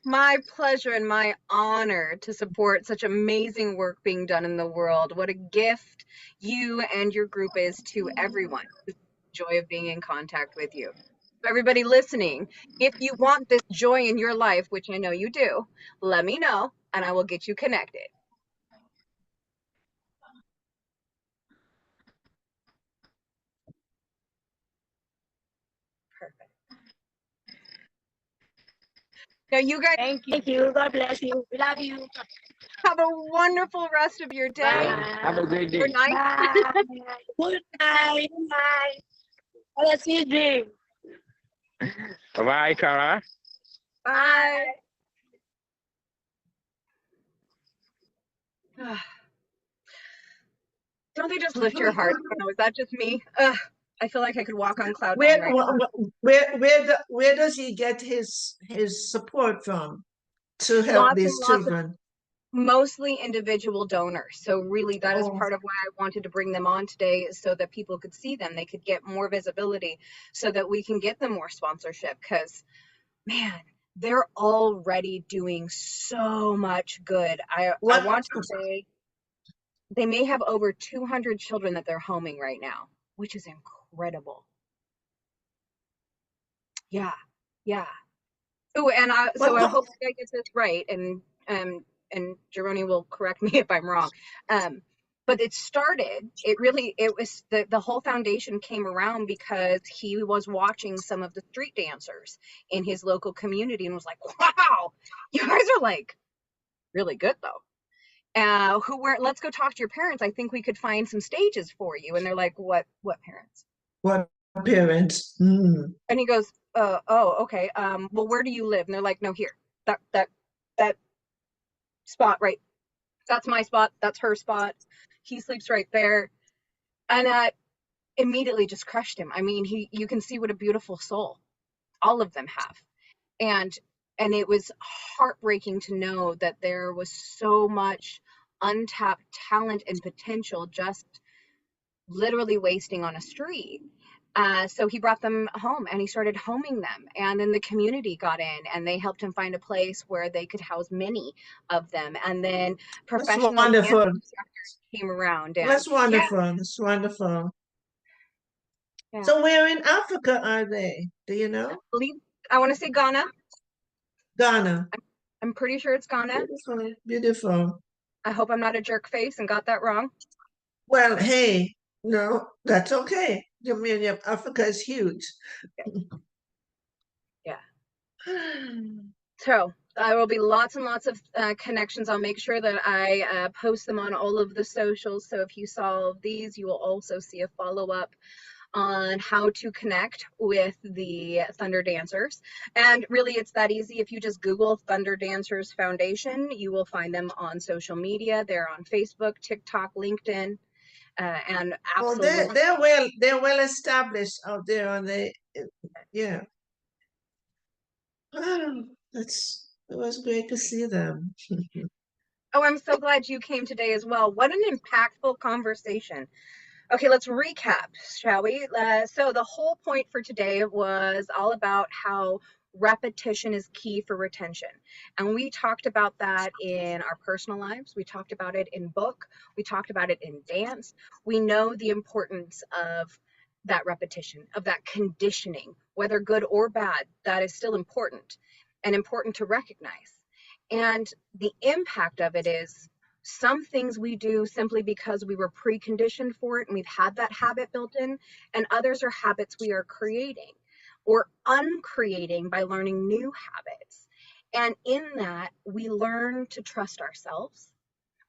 S1: My pleasure and my honor to support such amazing work being done in the world. What a gift you and your group is to everyone. The joy of being in contact with you. Everybody listening, if you want this joy in your life, which I know you do, let me know and I will get you connected. Perfect. Now, you guys
S4: Thank you. God bless you. We love you.
S1: have a wonderful rest of your day
S7: Have a great
S1: or
S7: day.
S1: night.
S4: Bye. Good night. Good night. Let's see dream.
S3: Bye, Cara.
S1: Bye. Don't they just lift your heart? I don't know, is that just me? I feel like I could walk on cloud nine right now.
S2: Where does he get his support from to help
S1: Lots and
S2: these
S1: lots of
S2: children?
S1: mostly individual donors. So really that is
S2: Oh.
S1: part of why I wanted to bring them on today, is so that people could see them. They could get more visibility so that we can get them more sponsorship, because man, they're already doing so much good. I
S2: What?
S1: want to say they may have over 200 children that they're homing right now, which is incredible. Yeah. Oh, and I hope I get this right, and Jeroni will correct me if I'm wrong. But it was the whole foundation came around because he was watching some of the street dancers in his local community and was like, wow, you guys are like really good though. Let's go talk to your parents. I think we could find some stages for you. And they're like, what parents?
S2: What parents?
S1: And he goes, oh, okay. Well, where do you live? And they're like, no, here, that spot, right? That's my spot. That's her spot. He sleeps right there. And that immediately just crushed him. I mean, you can see what a beautiful soul all of them have. And it was heartbreaking to know that there was so much untapped talent and potential just literally wasting on a street. So he brought them home and he started homing them, and then the community got in and they helped him find a place where they could house many of them, and then professional dance instructors came around. And
S2: that's wonderful. Yeah. That's wonderful. Yeah. So where in Africa are they? Do you know?
S1: I want to say Ghana.
S2: Ghana.
S1: I'm pretty sure it's Ghana.
S2: Beautiful.
S1: I hope I'm not a jerk face and got that wrong.
S2: Well, hey, no, that's okay. I mean, Africa is huge.
S1: Yeah. So there will be lots and lots of connections. I'll make sure that I post them on all of the socials. So if you saw these, you will also see a follow-up on how to connect with the ThunderDancers. And really, it's that easy. If you just Google ThunderDancers Foundation, you will find them on social media. They're on Facebook, TikTok, LinkedIn, and absolutely.
S2: Oh, they're well established out there on the, yeah. Oh, it was great to see them.
S1: Oh, I'm so glad you came today as well. What an impactful conversation. Okay, let's recap, shall we? So the whole point for today was all about how repetition is key for retention. And we talked about that in our personal lives. We talked about it in book. We talked about it in dance. We know the importance of that repetition, of that conditioning, whether good or bad, that is still important and important to recognize. And the impact of it is some things we do simply because we were preconditioned for it and we've had that habit built in, and others are habits we are creating or uncreating by learning new habits. And in that, we learn to trust ourselves.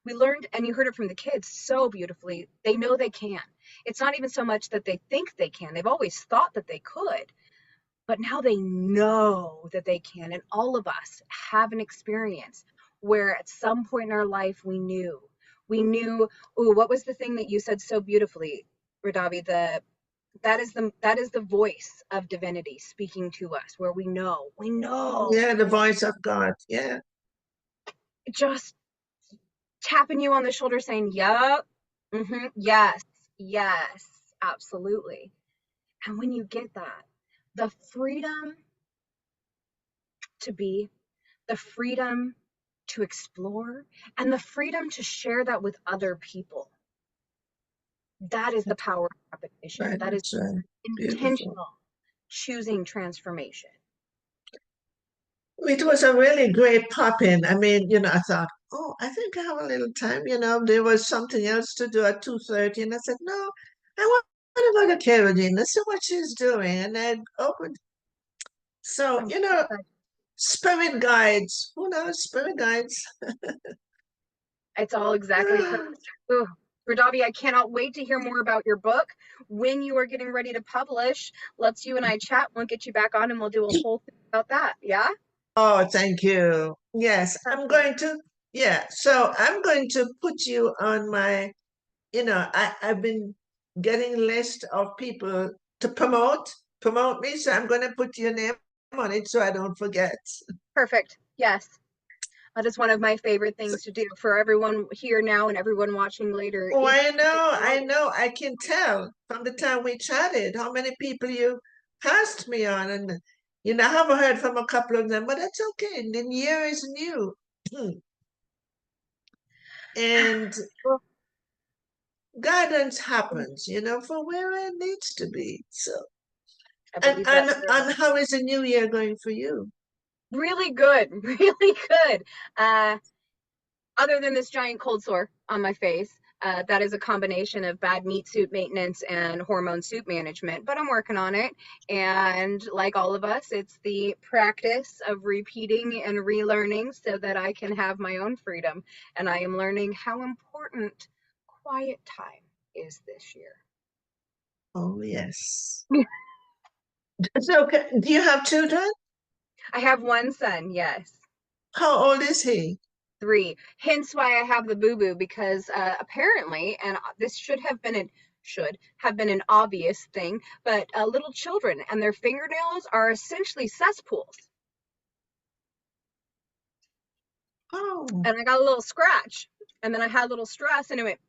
S1: We learned, and you heard it from the kids so beautifully, they know they can. It's not even so much that they think they can. They've always thought that they could, but now they know that they can. And all of us have an experience where at some point in our life we knew, oh, what was the thing that you said so beautifully, Radavie? That is the voice of divinity speaking to us, where we know.
S2: Yeah, the voice of God. Yeah.
S1: Just tapping you on the shoulder saying, yep, yes, absolutely. And when you get that, the freedom to be, the freedom to explore, and the freedom to share that with other people. That is the power of repetition.
S2: Right,
S1: that is
S2: right.
S1: intentional choosing transformation.
S2: It was a really great pop-in. I mean, I thought, oh, I think I have a little time. There was something else to do at 2:30, and I said, no, I want to go to Carolina. Let's see what she's doing. And I opened. So, spirit guides. Who knows? Spirit guides.
S1: It's all exactly correct. Ooh, Radavie, I cannot wait to hear more about your book. When you are getting ready to publish, let's you and I chat. We'll get you back on and we'll do a whole thing about that. Yeah?
S2: Oh, thank you. Yes, I'm going to, yeah. So I'm going to put you on my, I've been getting a list of people to promote me. So I'm going to put your name on it so I don't forget.
S1: Perfect. Yes. That is one of my favorite things to do for everyone here now and everyone watching later.
S2: Oh, I can tell from the time we chatted how many people you passed me on. And, I haven't heard from a couple of them, but that's okay. The year is new. And guidance happens, for where it needs to be. So,
S1: I
S2: and
S1: believe
S2: and
S1: that too.
S2: and how is the new year going for you?
S1: Really good. Really good. Other than this giant cold sore on my face, that is a combination of bad meat suit maintenance and hormone suit management, but I'm working on it. And like all of us, it's the practice of repeating and relearning so that I can have my own freedom. And I am learning how important quiet time is this year.
S2: Oh, yes. So, do you have children?
S1: I have one son, yes.
S2: How old is he?
S1: 3. Hence why I have the boo-boo, because apparently, and this should have been an obvious thing, but little children and their fingernails are essentially cesspools.
S2: Oh,
S1: And I got a little scratch, and then I had a little stress, and it went.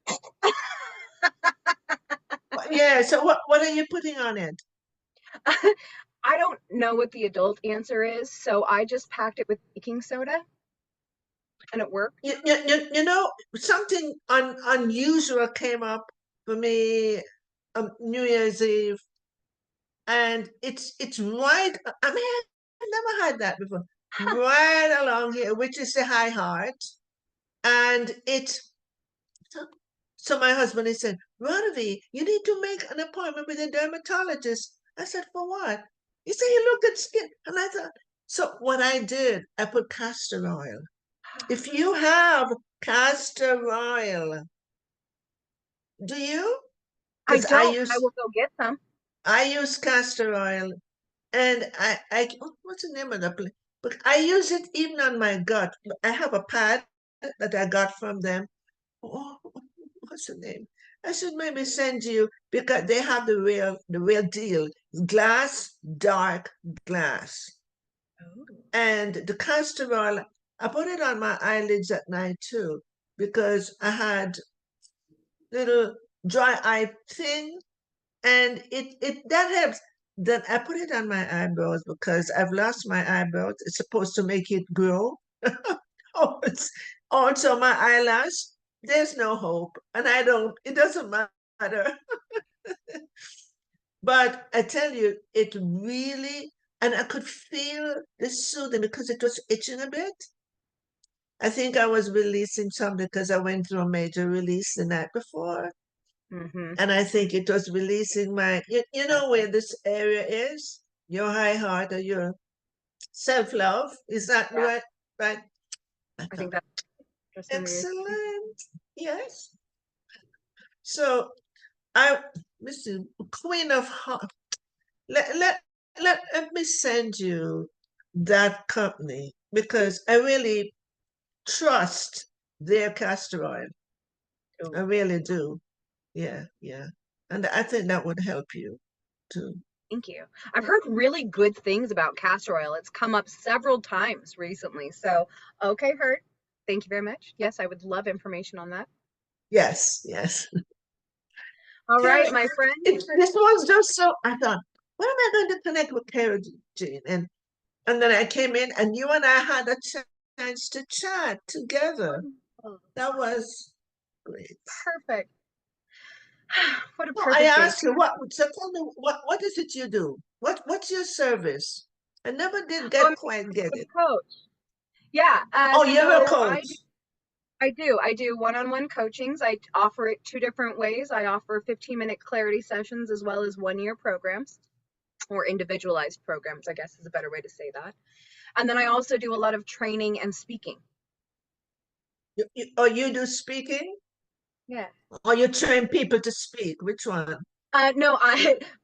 S2: yeah. So, what are you putting on it?
S1: I don't know what the adult answer is, so I just packed it with baking soda, and it worked.
S2: Something unusual came up for me New Year's Eve, and it's right. I mean, I've never had that before. Right along here, which is the high heart, and it's so my husband, he said, Radavie, you need to make an appointment with a dermatologist. I said, for what? He said, you look at skin. And I thought, so what I did, I put castor oil. If you have castor oil, do you?
S1: I
S2: Because
S1: don't. I will go get some.
S2: I use castor oil, and what's the name of the place? But I use it even on my gut. I have a pad that I got from them. Oh, what's the name? I should maybe send you because they have the real deal. Glass, dark glass.
S1: Oh.
S2: And the castor oil, I put it on my eyelids at night too, because I had little dry eye thing, and it that helps. Then I put it on my eyebrows because I've lost my eyebrows. It's supposed to make it grow. Oh, it's also my eyelash. There's no hope, and it doesn't matter. But I tell you, it really, and I could feel the soothing because it was itching a bit. I think I was releasing some because I went through a major release the night before.
S1: Mm-hmm.
S2: And I think it was releasing you know where this area is? Your high heart or your self-love. Is that
S1: Yeah.
S2: right?
S1: I think that's just
S2: Excellent. Yes. So Mr. Queen of Heart, let me send you that company because I really trust their castor oil. I really do. Yeah, yeah. And I think that would help you too.
S1: Thank you. I've heard really good things about castor oil. It's come up several times recently. So, okay, Hurt. Thank you very much. Yes, I would love information on that.
S2: Yes, yes.
S1: All right,
S2: Carrie,
S1: my friend.
S2: this was just so, I thought, when am I going to connect with Carrie Jean? And then I came in and you and I had a chance to chat together. That was great.
S1: Perfect. What a
S2: So I
S1: perfect day.
S2: asked you, so tell me, what is it you do? What's your service? I never did quite get it.
S1: Coach. Yeah.
S2: Oh, you're a
S1: So
S2: coach.
S1: I do one-on-one coachings. I offer it 2 different ways. I offer 15-minute clarity sessions as well as 1-year programs. or individualized programs, I guess is a better way to say that. And then I also do a lot of training and speaking.
S2: You do speaking?
S1: Yeah.
S2: Or you train people to speak? Which one?
S1: No,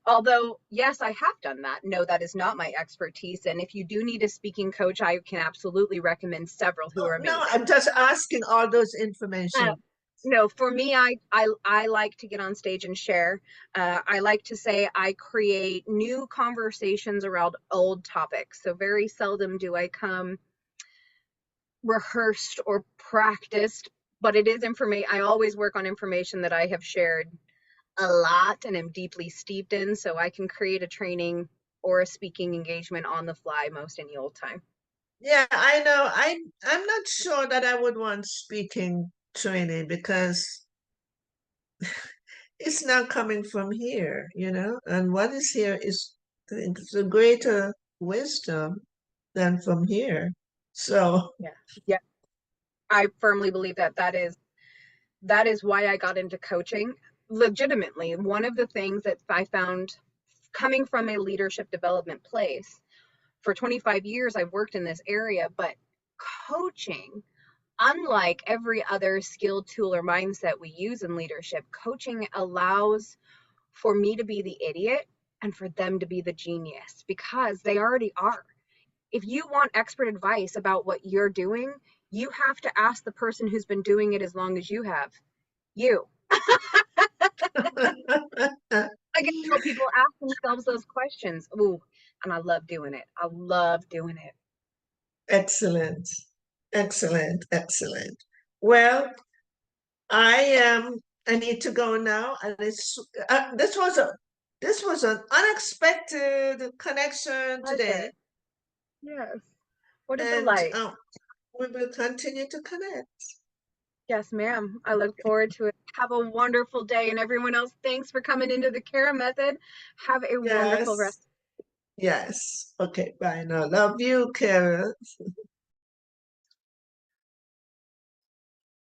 S1: although, yes, I have done that. No, that is not my expertise. And if you do need a speaking coach, I can absolutely recommend several who are
S2: No,
S1: amazing.
S2: I'm just asking all those information.
S1: No, for me, I like to get on stage and share. I like to say I create new conversations around old topics. So very seldom do I come rehearsed or practiced, but it is information. I always work on information that I have shared a lot and am deeply steeped in, so I can create a training or a speaking engagement on the fly most any old time.
S2: Yeah, I know. I'm not sure that I would want speaking training because it's not coming from here, and what is here is the greater wisdom than from here. So,
S1: Yeah, I firmly believe that is why I got into coaching. Legitimately, one of the things that I found coming from a leadership development place, for 25 years I've worked in this area, but coaching, unlike every other skill, tool, or mindset we use in leadership, coaching allows for me to be the idiot and for them to be the genius, because they already are. If you want expert advice about what you're doing, you have to ask the person who's been doing it as long as you have. You. I get to help people ask themselves those questions. Ooh, and I love doing it. I love doing it.
S2: excellent, excellent, excellent. Well, I need to go now, and this was an unexpected connection today,
S1: Pleasure. Yes. What a
S2: and
S1: delight.
S2: we will continue to connect.
S1: Yes, ma'am. I look forward to it. Have a wonderful day. And everyone else, thanks for coming into the TheCaraMethod. Have a wonderful
S2: Yes,
S1: rest.
S2: yes. Okay, bye now. Love you, Kara.